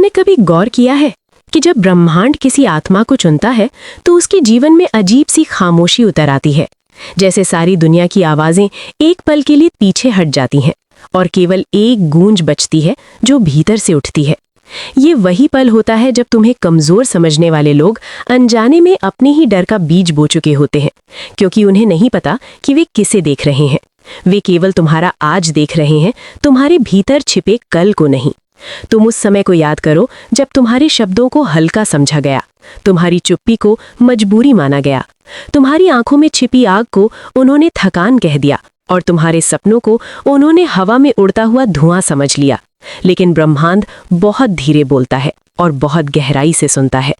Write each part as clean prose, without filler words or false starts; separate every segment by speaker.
Speaker 1: तुमने कभी गौर किया है कि जब ब्रह्मांड किसी आत्मा को चुनता है तो उसके जीवन में अजीब सी खामोशी उतर आती है, जैसे सारी दुनिया की आवाजें एक पल के लिए पीछे हट जाती हैं और केवल एक गूंज बचती है जो भीतर से उठती है। ये वही पल होता है जब तुम्हें कमजोर समझने वाले लोग अनजाने में अपने ही डर का बीज बो चुके होते हैं, क्योंकि उन्हें नहीं पता कि वे किसे देख रहे हैं। वे केवल तुम्हारा आज देख रहे हैं, तुम्हारे भीतर छिपे कल को नहीं। तुम उस समय को याद करो जब तुम्हारे शब्दों को हल्का समझा गया, तुम्हारी चुप्पी को मजबूरी माना गया, तुम्हारी आंखों में छिपी आग को उन्होंने थकान कह दिया और तुम्हारे सपनों को उन्होंने हवा में उड़ता हुआ धुआं समझ लिया। लेकिन ब्रह्मांड बहुत धीरे बोलता है और बहुत गहराई से सुनता है।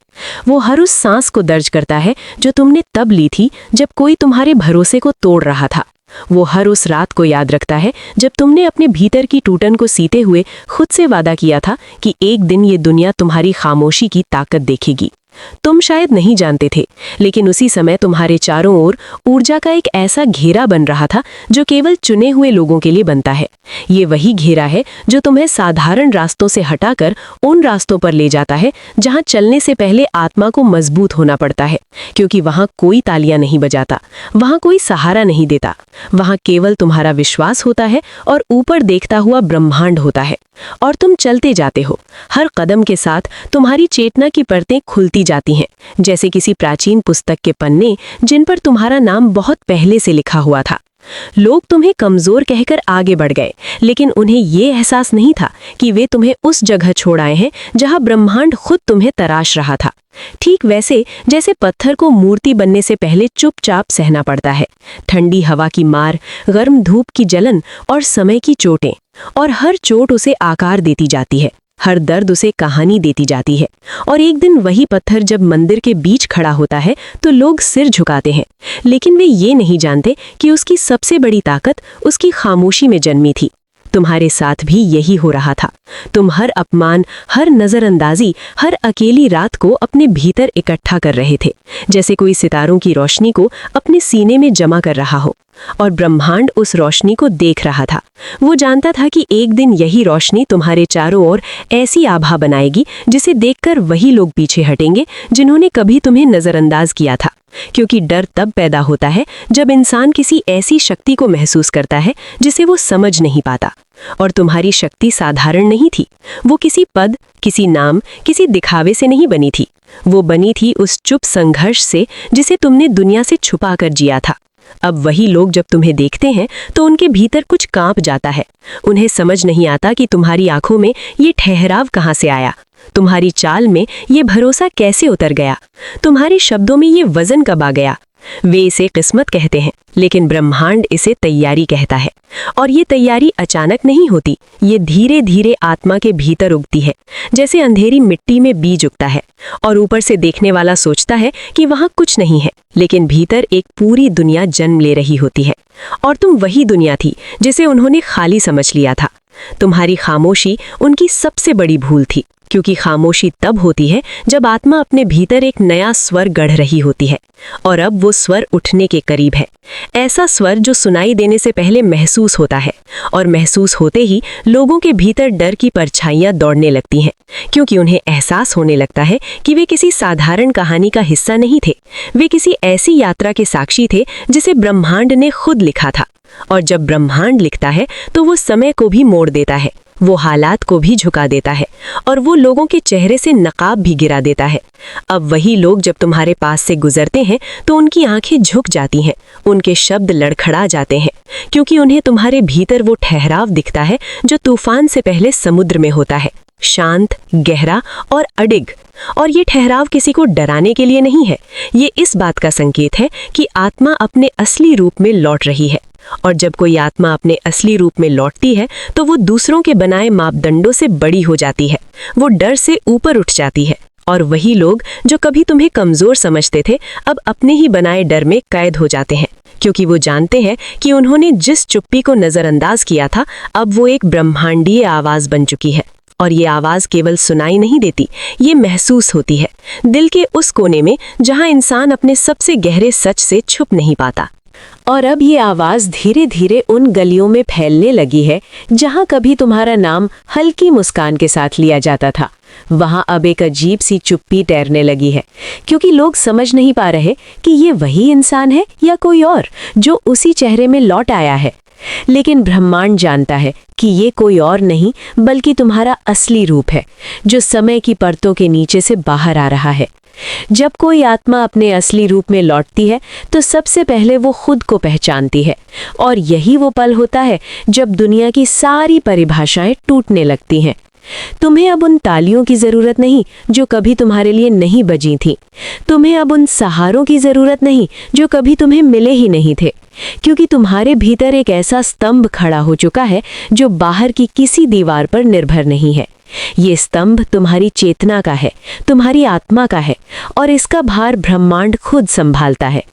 Speaker 1: वो हर उस सांस को दर्ज करता है जो तुमने तब ली थी जब कोई तुम्हारे भरोसे को तोड़ रहा था। वो हर उस रात को याद रखता है जब तुमने अपने भीतर की टूटन को सीते हुए खुद से वादा किया था कि एक दिन ये दुनिया तुम्हारी खामोशी की ताकत देखेगी। तुम शायद नहीं जानते थे, लेकिन उसी समय तुम्हारे चारों ओर ऊर्जा का एक ऐसा घेरा बन रहा था जो केवल चुने हुए लोगों के लिए बनता है। ये वही घेरा है जो तुम्हें साधारण रास्तों से हटाकर उन रास्तों पर ले जाता है जहां चलने से पहले आत्मा को मजबूत होना पड़ता है, क्योंकि वहां कोई तालियां नहीं बजाता, वहां कोई सहारा नहीं देता, वहां केवल तुम्हारा विश्वास होता है और ऊपर देखता हुआ ब्रह्मांड होता है। और तुम चलते जाते हो। हर कदम के साथ तुम्हारी चेतना की परतें खुलती जाती हैं, जैसे किसी प्राचीन पुस्तक के पन्ने जिन पर तुम्हारा नाम बहुत पहले से लिखा हुआ था। लोग तुम्हें कमजोर कहकर आगे बढ़ गए, लेकिन उन्हें ये एहसास नहीं था कि वे तुम्हें उस जगह छोड़ आए हैं जहां ब्रह्मांड खुद तुम्हें तराश रहा था। ठीक वैसे जैसे पत्थर को मूर्ति बनने से पहले चुपचाप सहना पड़ता है, ठंडी हवा की मार, गर्म धूप की जलन और समय की चोटें। और हर चोट उसे आकार देती जाती है, हर दर्द उसे कहानी देती जाती है। और एक दिन वही पत्थर जब मंदिर के बीच खड़ा होता है तो लोग सिर झुकाते हैं, लेकिन वे ये नहीं जानते कि उसकी सबसे बड़ी ताकत उसकी खामोशी में जन्मी थी। तुम्हारे साथ भी यही हो रहा था। तुम हर अपमान, हर नजरअंदाजी, हर अकेली रात को अपने भीतर इकट्ठा कर रहे थे, जैसे कोई सितारों की रोशनी को अपने सीने में जमा कर रहा हो। और ब्रह्मांड उस रोशनी को देख रहा था। वो जानता था कि एक दिन यही रोशनी तुम्हारे चारों ओर ऐसी आभा बनाएगी जिसे देखकर वही लोग पीछे हटेंगे जिन्होंने कभी तुम्हें नजरअंदाज किया था। क्योंकि डर तब पैदा होता है जब इंसान किसी ऐसी शक्ति को महसूस करता है जिसे वो समझ नहीं पाता। और तुम्हारी शक्ति साधारण नहीं थी। वो किसी पद, किसी नाम, किसी दिखावे से नहीं बनी थी। वो बनी थी उस चुप संघर्ष से जिसे तुमने दुनिया से छुपा कर जिया था। अब वही लोग जब तुम्हें देखते हैं तो उनके भीतर कुछ कांप जाता है। उन्हें समझ नहीं आता कि तुम्हारी आंखों में ये ठहराव कहाँ से आया, तुम्हारी चाल में ये भरोसा कैसे उतर गया, तुम्हारे शब्दों में ये वजन कब आ गया। वे इसे किस्मत कहते हैं, लेकिन ब्रह्मांड इसे तैयारी कहता है। और ये तैयारी अचानक नहीं होती, ये धीरे धीरे आत्मा के भीतर उगती है, जैसे अंधेरी मिट्टी में बीज उगता है और ऊपर से देखने वाला सोचता है कि वहां कुछ नहीं है, लेकिन भीतर एक पूरी दुनिया जन्म ले रही होती है। और तुम वही दुनिया थी जिसे उन्होंने खाली समझ लिया था। तुम्हारी खामोशी उनकी सबसे बड़ी भूल थी, क्योंकि खामोशी तब होती है जब आत्मा अपने भीतर एक नया स्वर गढ़ रही होती है। और अब वो स्वर उठने के करीब है, ऐसा स्वर जो सुनाई देने से पहले महसूस होता है। और महसूस होते ही लोगों के भीतर डर की परछाइयां दौड़ने लगती हैं, क्योंकि उन्हें एहसास होने लगता है कि वे किसी साधारण कहानी का हिस्सा नहीं थे। वे किसी ऐसी यात्रा के साक्षी थे जिसे ब्रह्मांड ने खुद लिखा था। और जब ब्रह्मांड लिखता है तो वो समय को भी मोड़ देता है, वो हालात को भी झुका देता है, और वो लोगों के चेहरे से नकाब भी गिरा देता है। अब वही लोग जब तुम्हारे पास से गुजरते हैं तो उनकी आंखें झुक जाती हैं, उनके शब्द लड़खड़ा जाते हैं, क्योंकि उन्हें तुम्हारे भीतर वो ठहराव दिखता है जो तूफान से पहले समुद्र में होता है, शांत, गहरा और अडिग। और ये ठहराव किसी को डराने के लिए नहीं है, ये इस बात का संकेत है कि आत्मा अपने असली रूप में लौट रही है। और जब कोई आत्मा अपने असली रूप में लौटती है तो वो दूसरों के बनाए मापदंडों से बड़ी हो जाती है, वो डर से ऊपर उठ जाती है। और वही लोग जो कभी तुम्हें कमजोर समझते थे अब अपने ही बनाए डर में कैद हो जाते हैं, क्योंकि वो जानते हैं कि उन्होंने जिस चुप्पी को नजरअंदाज किया था अब वो एक ब्रह्मांडीय आवाज बन चुकी है। और ये आवाज केवल सुनाई नहीं देती, ये महसूस होती है, दिल के उस कोने में जहां इंसान अपने सबसे गहरे सच से छुप नहीं पाता। और अब ये आवाज धीरे धीरे उन गलियों में फैलने लगी है जहां कभी तुम्हारा नाम हल्की मुस्कान के साथ लिया जाता था, वहां अब एक अजीब सी चुप्पी तैरने लगी है, क्योंकि लोग समझ नहीं पा रहे कि ये वही इंसान है या कोई और जो उसी चेहरे में लौट आया है। लेकिन ब्रह्मांड जानता है कि ये कोई और नहीं बल्कि तुम्हारा असली रूप है, जो समय की परतों के नीचे से बाहर आ रहा है। जब कोई आत्मा अपने असली रूप में लौटती है तो सबसे पहले वो खुद को पहचानती है, और यही वो पल होता है जब दुनिया की सारी परिभाषाएं टूटने लगती हैं। तुम्हें अब उन तालियों की जरूरत नहीं जो कभी तुम्हारे लिए नहीं बजी थी। तुम्हें अब उन सहारों की जरूरत नहीं जो कभी तुम्हें मिले ही नहीं थे, क्योंकि तुम्हारे भीतर एक ऐसा स्तंभ खड़ा हो चुका है जो बाहर की किसी दीवार पर निर्भर नहीं है। ये स्तंभ तुम्हारी चेतना का है, तुम्हारी आत्मा का है, और इसका भार ब्रह्मांड खुद संभालता है।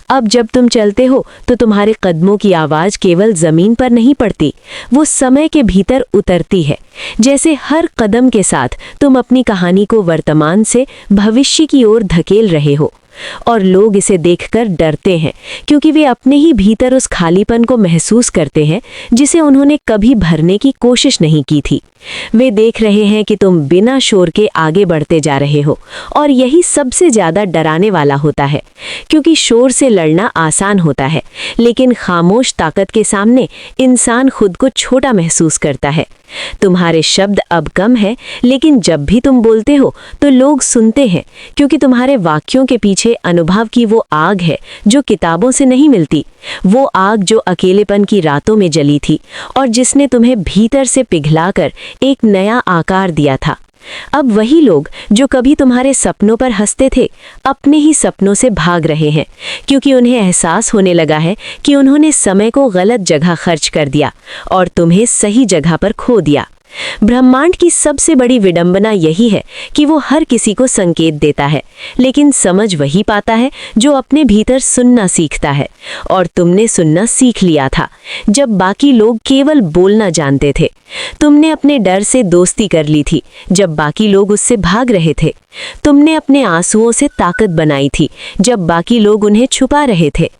Speaker 1: अब जब तुम चलते हो तो तुम्हारे कदमों की आवाज केवल जमीन पर नहीं पड़ती, वो समय के भीतर उतरती है। जैसे हर कदम के साथ तुम अपनी कहानी को वर्तमान से भविष्य की ओर धकेल रहे हो, और लोग इसे देखकर डरते हैं, क्योंकि वे अपने ही भीतर उस खालीपन को महसूस करते हैं जिसे उन्होंने कभी भरने की कोशिश नहीं की थी। वे देख रहे हैं कि तुम बिना शोर के आगे बढ़ते जा रहे हो, और यही सबसे ज्यादा डराने वाला होता है, क्योंकि शोर से लड़ना आसान होता है, लेकिन खामोश ताकत के सामने इंसान खुद को छोटा महसूस करता है। तुम्हारे शब्द अब कम हैं, लेकिन जब भी तुम बोलते हो तो लोग सुनते हैं, क्योंकि तुम्हारे वाक्यों के पीछे अनुभव की वो आग है जो किताबों से नहीं मिलती, वो आग जो अकेलेपन की रातों में जली थी और जिसने तुम्हें भीतर से पिघलाकर एक नया आकार दिया था। अब वही लोग जो कभी तुम्हारे सपनों पर हंसते थे, अपने ही सपनों से भाग रहे हैं, क्योंकि उन्हें एहसास होने लगा है कि उन्होंने समय को गलत जगह खर्च कर दिया और तुम्हें सही जगह पर खो दिया। ब्रह्मांड की सबसे बड़ी विडंबना यही है कि वो हर किसी को संकेत देता है, लेकिन समझ वही पाता है जो अपने भीतर सुनना सीखता है। और तुमने सुनना सीख लिया था जब बाकी लोग केवल बोलना जानते थे। तुमने अपने डर से दोस्ती कर ली थी जब बाकी लोग उससे भाग रहे थे। तुमने अपने आंसुओं से ताकत बनाई थी जब बाकी लोग उन्हें छुपा रहे थे।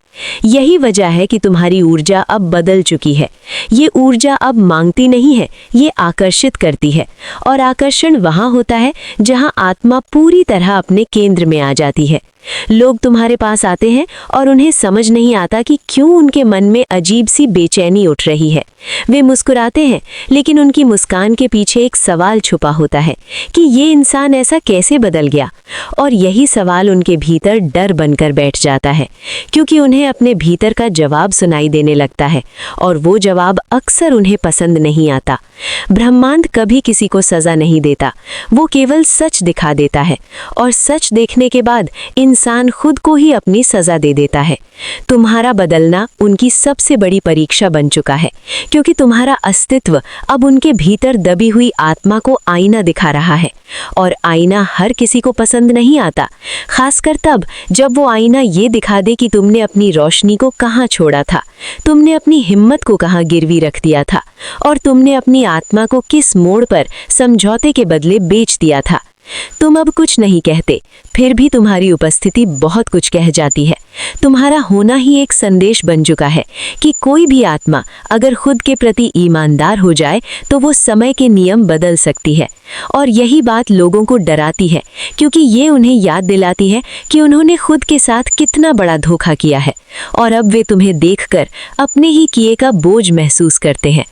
Speaker 1: यही वजह है कि तुम्हारी ऊर्जा अब बदल चुकी है। ये ऊर्जा अब मांगती नहीं है, ये आकर्षित करती है, और आकर्षण वहाँ होता है जहाँ आत्मा पूरी तरह अपने केंद्र में आ जाती है। लोग तुम्हारे पास आते हैं और उन्हें समझ नहीं आता कि क्यों उनके मन में अजीब सी बेचैनी उठ रही है। वे मुस्कुराते हैं, लेकिन उनकी मुस्कान के पीछे एक सवाल छुपा होता है कि ये इंसान ऐसा कैसे बदल गया। और यही सवाल उनके भीतर डर बनकर बैठ जाता है, क्योंकि उन्हें अपने भीतर का जवाब सुनाई देने लगता है, और वो जवाब अक्सर उन्हें पसंद नहीं आता। ब्रह्मांड कभी किसी को सजा नहीं देता, वो केवल सच दिखा देता है, और सच देखने के बाद इंसान खुद को ही अपनी सजा दे देता है। तुम्हारा बदलना उनकी सबसे बड़ी परीक्षा बन चुका है, क्योंकि तुम्हारा अस्तित्व अब उनके भीतर दबी हुई आत्मा को आईना दिखा रहा है, और आईना हर किसी को पसंद नहीं आता, खासकर तब जब वो आईना ये दिखा दे कि तुमने अपनी रोशनी को कहाँ छोड़ा था, तुमने अपनी हिम्मत को कहाँ गिरवी रख दिया था, और तुमने अपनी आत्मा को किस मोड़ पर समझौते के बदले बेच दिया था। तुम अब कुछ नहीं कहते, फिर भी तुम्हारी उपस्थिति बहुत कुछ कह जाती है। तुम्हारा होना ही एक संदेश बन चुका है कि कोई भी आत्मा अगर खुद के प्रति ईमानदार हो जाए तो वो समय के नियम बदल सकती है। और यही बात लोगों को डराती है, क्योंकि ये उन्हें याद दिलाती है कि उन्होंने खुद के साथ कितना बड़ा धोखा किया है, और अब वे तुम्हें देखकर अपने ही किए का बोझ महसूस करते हैं।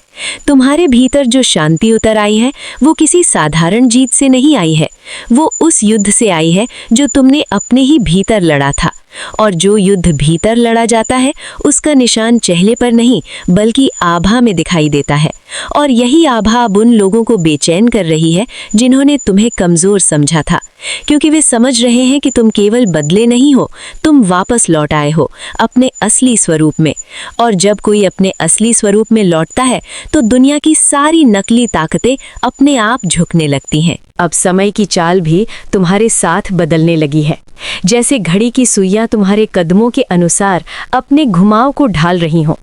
Speaker 1: तुम्हारे भीतर जो शांति उतर आई है वो किसी साधारण जीत से नहीं आई है, वो उस युद्ध से आई है जो तुमने अपने ही भीतर लड़ा था। और जो युद्ध भीतर लड़ा जाता है उसका निशान चेहरे पर नहीं बल्कि आभा में दिखाई देता है, और यही आभा अब उन लोगों को बेचैन कर रही है जिन्होंने तुम्हें कमजोर समझा था, क्योंकि वे समझ रहे हैं कि तुम केवल बदले नहीं हो, तुम वापस लौट आए हो अपने असली स्वरूप में। और जब कोई अपने असली स्वरूप में लौटता है तो दुनिया की सारी नकली ताकतें अपने आप झुकने लगती हैं। अब समय की चाल भी तुम्हारे साथ बदलने लगी है, जैसे घड़ी की सुइयां तुम्हारे कदमों के अनुसार अपने घुमाव को ढाल रही हों।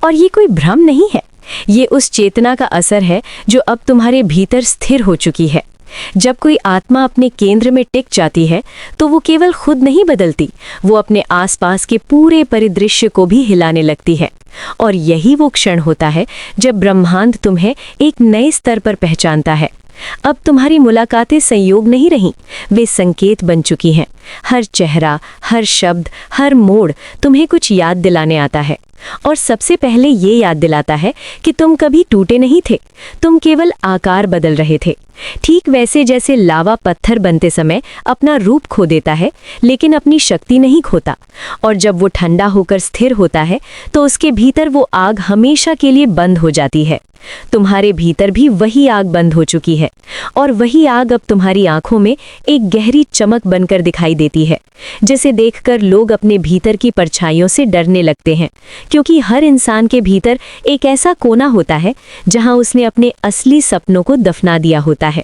Speaker 1: और ये कोई भ्रम नहीं है, ये उस चेतना का असर है जो अब तुम्हारे भीतर स्थिर हो चुकी है। जब कोई आत्मा अपने केंद्र में टिक जाती है तो वो केवल खुद नहीं बदलती, वो अपने आसपास के पूरे परिदृश्य को भी हिलाने लगती है। और यही वो क्षण होता है जब ब्रह्मांड तुम्हें एक नए स्तर पर पहचानता है, अब तुम्हारी मुलाकातें संयोग नहीं रहीं, वे संकेत बन चुकी हैं। हर चेहरा, हर शब्द, हर मोड़ तुम्हें कुछ याद दिलाने आता है, और सबसे पहले ये याद दिलाता है कि तुम कभी टूटे नहीं थे, तुम केवल आकार बदल रहे थे। ठीक वैसे जैसे लावा पत्थर बनते समय अपना रूप खो देता है लेकिन अपनी शक्ति नहीं खोता, और जब वो ठंडा होकर स्थिर होता है तो उसके भीतर वो आग हमेशा के लिए बंद हो जाती है। तुम्हारे भीतर भी वही आग बंद हो चुकी है, और वही आग अब तुम्हारी आंखों में एक गहरी चमक बनकर दिखाई देती है, जिसे देखकर लोग अपने भीतर की परछाइयों से डरने लगते हैं, क्योंकि हर इंसान के भीतर एक ऐसा कोना होता है जहां उसने अपने असली सपनों को दफना दिया होता है,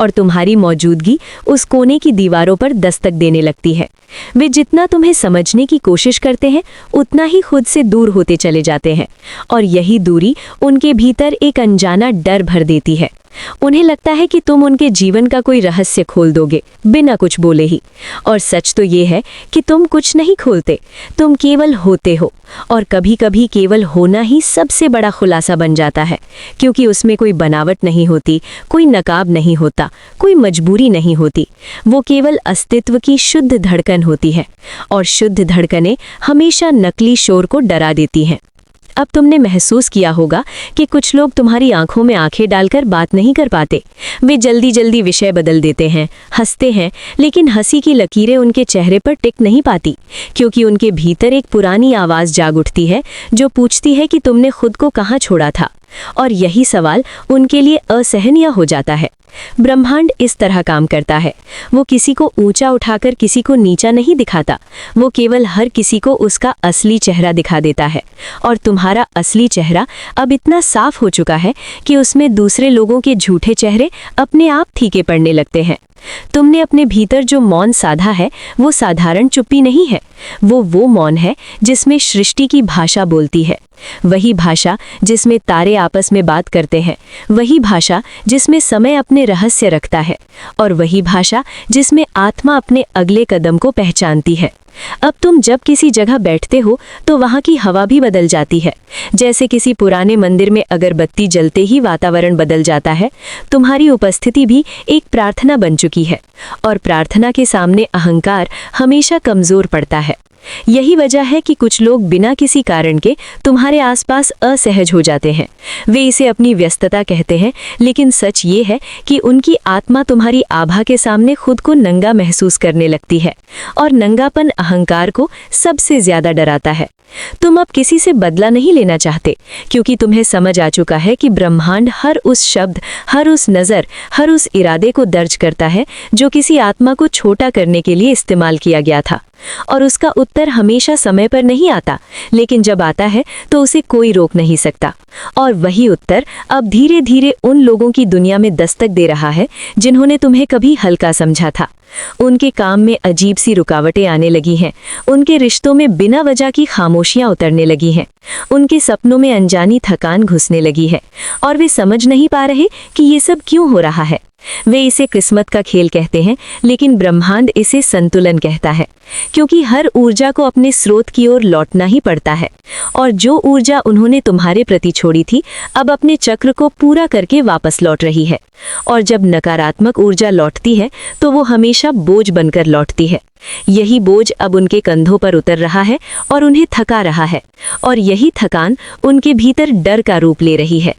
Speaker 1: और तुम्हारी मौजूदगी उस कोने की दीवारों पर दस्तक देने लगती है। वे जितना तुम्हें समझने की कोशिश करते हैं उतना ही खुद से दूर होते चले जाते हैं, और यही दूरी उनके भीतर एक अनजाना डर भर देती है। उन्हें लगता है कि तुम उनके जीवन का कोई रहस्य खोल दोगे बिना कुछ बोले ही, और सच तो ये है कि तुम कुछ नहीं खोलते, तुम केवल होते हो, और कभी कभी केवल होना ही सबसे बड़ा खुलासा बन जाता है, क्योंकि उसमें कोई बनावट नहीं होती, कोई नकाब नहीं होता, कोई मजबूरी नहीं होती। वो केवल अस्तित्व की शुद्ध धड़कन होती है, और शुद्ध धड़कनें हमेशा नकली शोर को डरा देती हैं। अब तुमने महसूस किया होगा कि कुछ लोग तुम्हारी आंखों में आंखें डालकर बात नहीं कर पाते। वे जल्दी जल्दी विषय बदल देते हैं, हंसते हैं, लेकिन हंसी की लकीरें उनके चेहरे पर टिक नहीं पाती, क्योंकि उनके भीतर एक पुरानी आवाज़ जाग उठती है जो पूछती है कि तुमने खुद को कहाँ छोड़ा था, और यही सवाल उनके लिए असहनीय हो जाता है। ब्रह्मांड इस तरह काम करता है, वो किसी को ऊंचा उठाकर किसी को नीचा नहीं दिखाता, वो केवल हर किसी को उसका असली चेहरा दिखा देता है, और तुम्हारा असली चेहरा अब इतना साफ हो चुका है कि उसमें दूसरे लोगों के झूठे चेहरे अपने आप फीके पड़ने लगते हैं। तुमने अपने भीतर जो मौन साधा है वो साधारण चुप्पी नहीं है, वो मौन है जिसमें सृष्टि की भाषा बोलती है, वही भाषा जिसमें तारे आपस में बात करते हैं, वही भाषा जिसमें समय अपने रहस्य रखता है, और वही भाषा जिसमें आत्मा अपने अगले कदम को पहचानती है। अब तुम जब किसी जगह बैठते हो तो वहाँ की हवा भी बदल जाती है। जैसे किसी पुराने मंदिर में अगरबत्ती जलते ही वातावरण बदल जाता है, तुम्हारी उपस्थिति भी एक प्रार्थना बन चुकी है, और प्रार्थना के सामने अहंकार हमेशा कमजोर पड़ता है। यही वजह है कि कुछ लोग बिना किसी कारण के तुम्हारे आसपास असहज हो जाते हैं। वे इसे अपनी व्यस्तता कहते हैं, लेकिन सच ये है कि उनकी आत्मा तुम्हारी आभा के सामने खुद को नंगा महसूस करने लगती है, और नंगापन अहंकार को सबसे ज्यादा डराता है। तुम अब किसी से बदला नहीं लेना चाहते, क्योंकि तुम्हें समझ आ चुका है कि ब्रह्मांड हर उस शब्द, हर उस नज़र, हर उस इरादे को दर्ज करता है जो किसी आत्मा को छोटा करने के लिए इस्तेमाल किया गया था, और उसका उत्तर हमेशा समय पर नहीं आता, लेकिन जब आता है तो उसे कोई रोक नहीं सकता। और वही उत्तर अब धीरे धीरे उन लोगों की दुनिया में दस्तक दे रहा है जिन्होंने तुम्हें कभी हल्का समझा था। उनके काम में अजीब सी रुकावटें आने लगी हैं, उनके रिश्तों में बिना वजह की खामोशियां उतरने लगी हैं, उनके सपनों में अनजानी थकान घुसने लगी है, और वे समझ नहीं पा रहे कि ये सब क्यों हो रहा है। वे इसे किस्मत का खेल कहते हैं, लेकिन ब्रह्मांड इसे संतुलन कहता है, क्योंकि हर ऊर्जा को अपने स्रोत की ओर लौटना ही पड़ता है, और जो ऊर्जा उन्होंने तुम्हारे प्रति छोड़ी थी अब अपने चक्र को पूरा करके वापस लौट रही है। और जब नकारात्मक ऊर्जा लौटती है तो वो हमेशा बोझ बनकर लौटती है। यही बोझ अब उनके कंधों पर उतर रहा है और उन्हें थका रहा है, और यही थकान उनके भीतर डर का रूप ले रही है।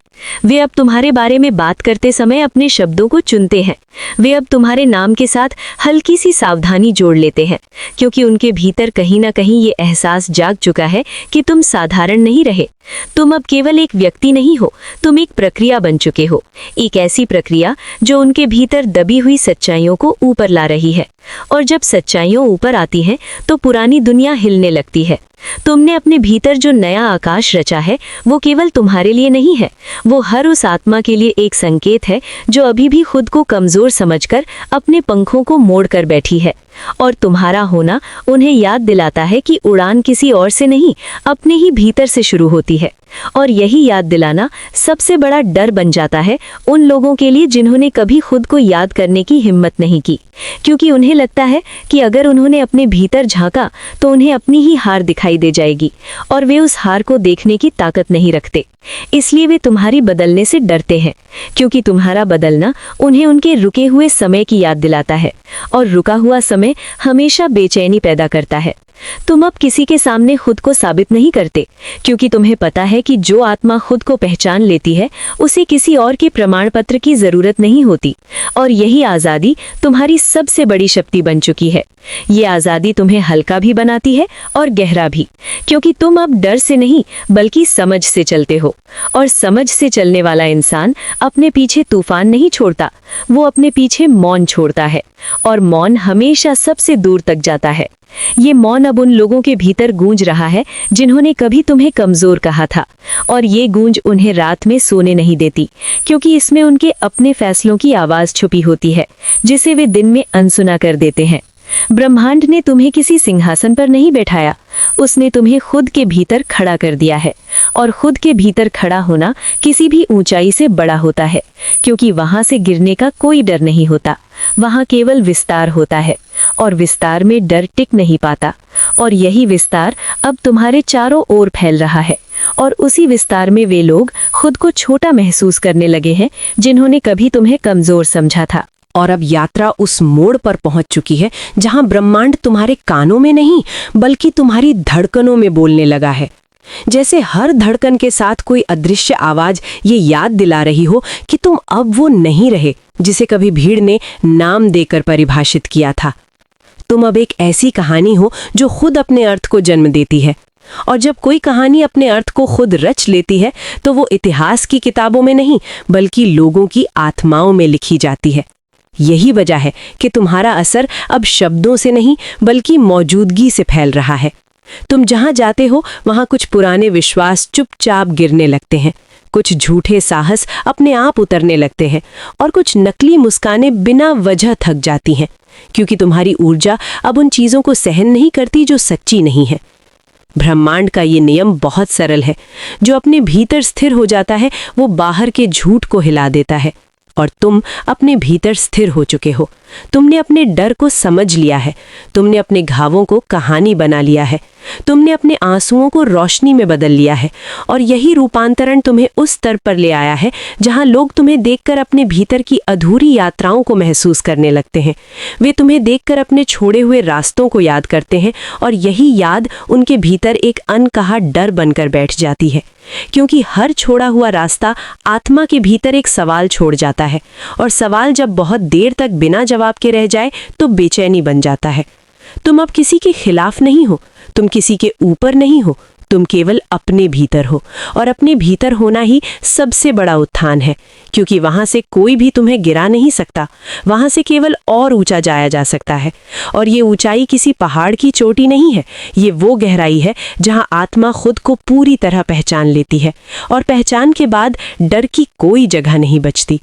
Speaker 1: वे अब तुम्हारे बारे में बात करते समय अपने शब्दों को चुनते हैं। वे अब तुम्हारे नाम के साथ हल्की सी सावधानी जोड़ लेते हैं, क्योंकि उनके भीतर कहीं ना कहीं ये एहसास जाग चुका है कि तुम साधारण नहीं रहे। तुम अब केवल एक व्यक्ति नहीं हो, तुम एक प्रक्रिया बन चुके हो, एक ऐसी प्रक्रिया जो उनके भीतर दबी हुई सच्चाइयों को ऊपर ला रही है। और जब सच्चाइयों ऊपर आती हैं तो पुरानी दुनिया हिलने लगती है। तुमने अपने भीतर जो नया आकाश रचा है वो केवल तुम्हारे लिए नहीं है, वो हर उस आत्मा के लिए एक संकेत है जो अभी भी खुद को कमजोर समझकर अपने पंखों को मोड़कर बैठी है।
Speaker 2: और तुम्हारा होना उन्हें याद दिलाता है कि उड़ान किसी और से नहीं, अपने ही भीतर से शुरू होती है। और यही याद दिलाना सबसे बड़ा डर बन जाता है उन लोगों के लिए जिन्होंने कभी खुद को याद करने की हिम्मत नहीं की, क्योंकि उन्हें लगता है कि अगर उन्होंने अपने भीतर झांका तो उन्हें अपनी ही हार दिखाई दे जाएगी, और वे उस हार को देखने की ताकत नहीं रखते। इसलिए वे तुम्हारी बदलने से डरते हैं, क्योंकि तुम्हारा बदलना उन्हें उनके रुके हुए समय की याद दिलाता है, और रुका हुआ समय हमेशा बेचैनी पैदा करता है। तुम अब किसी के सामने खुद को साबित नहीं करते, क्योंकि तुम्हें पता है कि जो आत्मा खुद को पहचान लेती है उसे किसी और के प्रमाण पत्र की जरूरत नहीं होती। और यही आज़ादी तुम्हारी सबसे बड़ी शक्ति बन चुकी है। ये आज़ादी तुम्हें हल्का भी बनाती है और गहरा भी, क्योंकि तुम अब डर से नहीं बल्कि समझ से चलते हो। और समझ से चलने वाला इंसान अपने पीछे तूफान नहीं छोड़ता, वो अपने पीछे मौन छोड़ता है, और मौन हमेशा सबसे दूर तक जाता है। ये मौन अब उन लोगों के भीतर गूंज रहा है जिन्होंने कभी तुम्हें कमजोर कहा था, और ये गूंज उन्हें रात में सोने नहीं देती, क्योंकि इसमें उनके अपने फैसलों की आवाज छुपी होती है जिसे वे दिन में अनसुना कर देते हैं। ब्रह्मांड ने तुम्हें किसी सिंहासन पर नहीं बैठाया, उसने तुम्हें खुद के भीतर खड़ा कर दिया है। और खुद के भीतर खड़ा होना किसी भी ऊंचाई से बड़ा होता है, क्योंकि वहां से गिरने का कोई डर नहीं होता, वहां केवल विस्तार होता है, और विस्तार में डर टिक नहीं पाता। और यही विस्तार अब तुम्हारे चारों ओर फैल रहा है, और उसी विस्तार में वे लोग खुद को छोटा महसूस करने लगे हैं जिन्होंने कभी तुम्हें कमजोर समझा था।
Speaker 1: और अब यात्रा उस मोड़ पर पहुंच चुकी है जहां ब्रह्मांड तुम्हारे कानों में नहीं बल्कि तुम्हारी धड़कनों में बोलने लगा है। जैसे हर धड़कन के साथ कोई अदृश्य आवाज ये याद दिला रही हो कि तुम अब वो नहीं रहे जिसे कभी भीड़ ने नाम देकर परिभाषित किया था। तुम अब एक ऐसी कहानी हो जो खुद अपने अर्थ को जन्म देती है। और जब कोई कहानी अपने अर्थ को खुद रच लेती है तो वो इतिहास की किताबों में नहीं बल्कि लोगों की आत्माओं में लिखी जाती है। यही वजह है कि तुम्हारा असर अब शब्दों से नहीं बल्कि मौजूदगी से फैल रहा है। तुम जहां जाते हो वहां कुछ पुराने विश्वास चुपचाप गिरने लगते हैं, कुछ झूठे साहस अपने आप उतरने लगते हैं, और कुछ नकली मुस्कानें बिना वजह थक जाती हैं, क्योंकि तुम्हारी ऊर्जा अब उन चीजों को सहन नहीं करती जो सच्ची नहीं है। ब्रह्मांड का ये नियम बहुत सरल है। जो अपने भीतर स्थिर हो जाता है वो बाहर के झूठ को हिला देता है, और तुम अपने भीतर स्थिर हो चुके हो। तुमने अपने डर को समझ लिया है, तुमने अपने घावों को कहानी बना लिया है, तुमने अपने आंसुओं को रोशनी में बदल लिया है। और यही रूपांतरण तुम्हें उस स्तर पर ले आया है जहां लोग तुम्हें देखकर अपने भीतर की अधूरी यात्राओं को महसूस करने लगते हैं। वे तुम्हें देखकर अपने छोड़े हुए रास्तों को याद करते हैं, और यही याद उनके भीतर एक अनकहा डर बनकर बैठ जाती है, क्योंकि हर छोड़ा हुआ रास्ता आत्मा के भीतर एक सवाल छोड़ जाता है, और सवाल जब बहुत देर तक बिना जवाब के रह जाए तो बेचैनी बन जाता है। तुम अब किसी के खिलाफ नहीं हो, तुम किसी के ऊपर नहीं हो, तुम केवल अपने भीतर हो, और अपने भीतर होना ही सबसे बड़ा उत्थान है, क्योंकि वहां से कोई भी तुम्हें गिरा नहीं सकता। वहां से केवल और ऊंचा जाया जा सकता है, और ये ऊंचाई किसी पहाड़ की चोटी नहीं है, ये वो गहराई है जहां आत्मा खुद को पूरी तरह पहचान लेती है, और पहचान के बाद डर की कोई जगह नहीं बचती।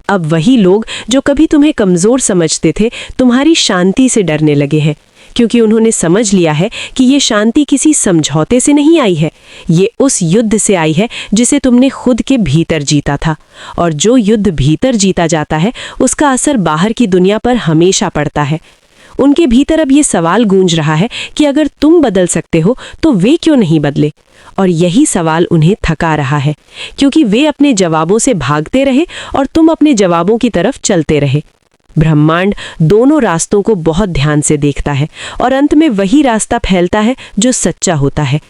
Speaker 1: अब वही लोग जो कभी तुम्हें कमजोर समझते थे तुम्हारी शांति से डरने लगे हैं, क्योंकि उन्होंने समझ लिया है कि ये शांति किसी समझौते से नहीं आई है, ये उस युद्ध से आई है जिसे तुमने खुद के भीतर जीता था। और जो युद्ध भीतर जीता जाता है उसका असर बाहर की दुनिया पर हमेशा पड़ता है। उनके भीतर अब ये सवाल गूंज रहा है कि अगर तुम बदल सकते हो तो वे क्यों नहीं बदले। और यही सवाल उन्हें थका रहा है, क्योंकि वे अपने जवाबों से भागते रहे और तुम अपने जवाबों की तरफ चलते रहे। ब्रह्मांड दोनों रास्तों को बहुत ध्यान से देखता है, और अंत में वही रास्ता फैलता है जो सच्चा होता है।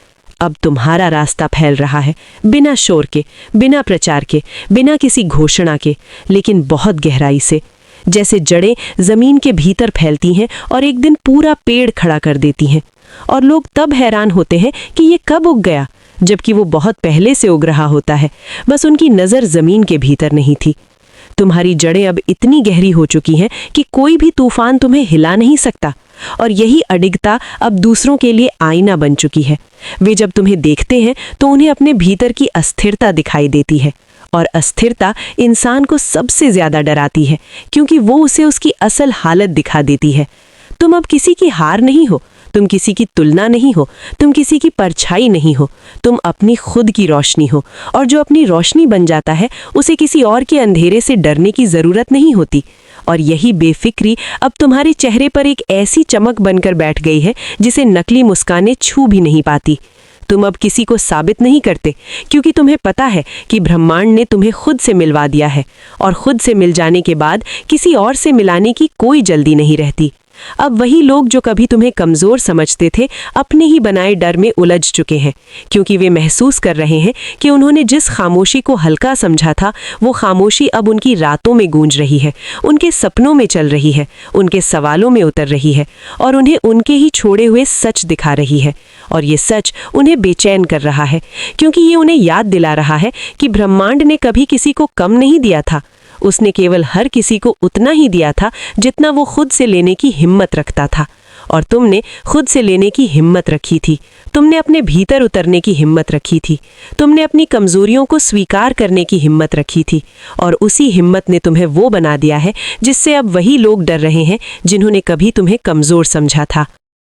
Speaker 1: अब तुम्हारा रास्ता फैल रहा है, बिना शोर के, बिना प्रचार के, बिना किसी घोषणा के, लेकिन बहुत गहराई से। जैसे जड़ें जमीन के भीतर फैलती हैं और एक दिन पूरा पेड़ खड़ा कर देती हैं, और लोग तब हैरान होते हैं कि ये कब उग गया, जबकि वो बहुत पहले से उग रहा होता है, बस उनकी नज़र जमीन के भीतर नहीं थी। तुम्हारी जड़ें अब इतनी गहरी हो चुकी हैं कि कोई भी तूफान तुम्हें हिला नहीं सकता, और यही अडिगता अब दूसरों के लिए आईना बन चुकी है। वे जब तुम्हें देखते हैं तो उन्हें अपने भीतर की अस्थिरता दिखाई देती है, और अस्थिरता इंसान को सबसे ज्यादा डराती है, क्योंकि वो उसे उसकी असल हालत दिखा देती है। तुम अब किसी की हार नहीं हो, तुम किसी की तुलना नहीं हो, तुम किसी की परछाई नहीं हो, तुम अपनी खुद की रोशनी हो। और जो अपनी रोशनी बन जाता है उसे किसी और के अंधेरे से डरने की जरूरत नहीं होती। और यही बेफिक्री अब तुम्हारे चेहरे पर एक ऐसी चमक बनकर बैठ गई है जिसे नकली मुस्कानें छू भी नहीं पाती। तुम अब किसी को साबित नहीं करते, क्योंकि तुम्हें पता है कि ब्रह्मांड ने तुम्हें खुद से मिलवा दिया है, और खुद से मिल जाने के बाद किसी और से मिलाने की कोई जल्दी नहीं रहती। अब वही लोग जो कभी तुम्हें कमज़ोर समझते थे, अपने ही बनाए डर में उलझ चुके हैं, क्योंकि वे महसूस कर रहे हैं कि उन्होंने जिस खामोशी को हल्का समझा था, वो खामोशी अब उनकी रातों में गूंज रही है, उनके सपनों में चल रही है, उनके सवालों में उतर रही है, और उन्हें उनके ही छोड़े हुए सच दिखा रही है। और ये सच उन्हें बेचैन कर रहा है, क्योंकि ये उन्हें याद दिला रहा है कि ब्रह्मांड ने कभी किसी को कम नहीं दिया था। उसने केवल हर किसी को उतना ही दिया था जितना वो खुद से लेने की हिम्मत रखता था। और तुमने खुद से लेने की हिम्मत रखी थी, तुमने अपने भीतर उतरने की हिम्मत रखी थी, तुमने अपनी कमजोरियों को स्वीकार करने की हिम्मत रखी थी। और उसी हिम्मत ने तुम्हें वो बना दिया है जिससे अब वही लोग डर रहे हैं जिन्होंने कभी तुम्हें कमजोर समझा था।